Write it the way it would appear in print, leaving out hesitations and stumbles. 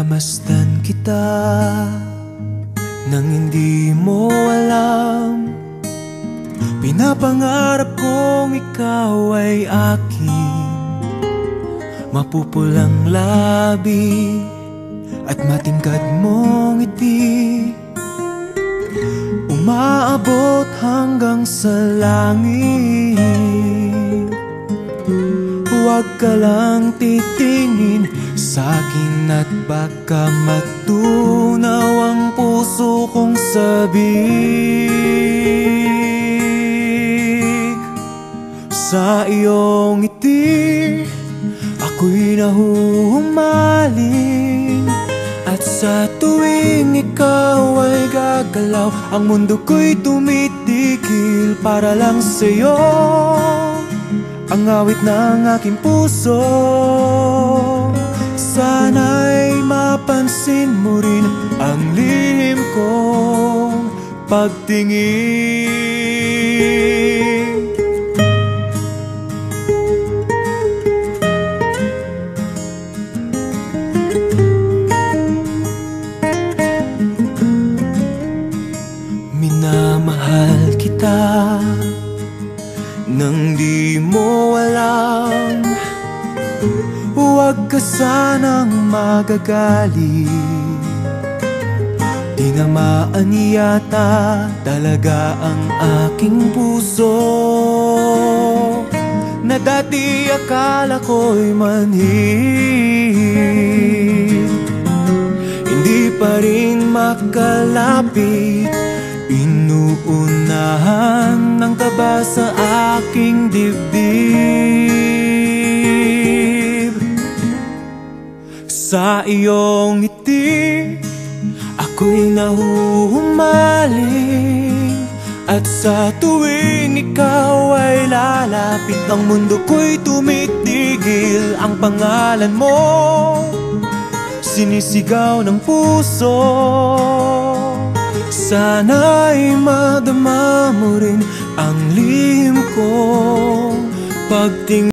Pinamasdan kita nang hindi mo alam. Pinapangarap kong ikaw ay akin, mapupulang labi at matingkad mong ngiti, umaabot hanggang sa langit. Huwag ka lang titingin sa'kin at baka matunaw ang puso kong sabik. Sa iyong ngiti ako'y nahuhumaling, at sa tuwing ikaw ay gagalaw, ang mundo ko'y tumitigil para lang sa'yo. Ang awit ng aking puso, sana'y mapansin mo rin ang lihim kong pagtingin. Minamahal kita nang di mo alam. Huwag ka sanang magagalit, tinamaan yata talaga ang aking puso, na dati akala ko'y manhid. Hindi pa rin makalapit, inuunahan ng kaba sa aking dibdib. Sa iyong ngiti ako'y nahuhumaling, at sa tuwing ikaw ay lalapit, ang mundo ko'y tumitigil. Ang pangalan mo sinisigaw ng puso, sana'y madama mo rin ang lihim kong pagtingin.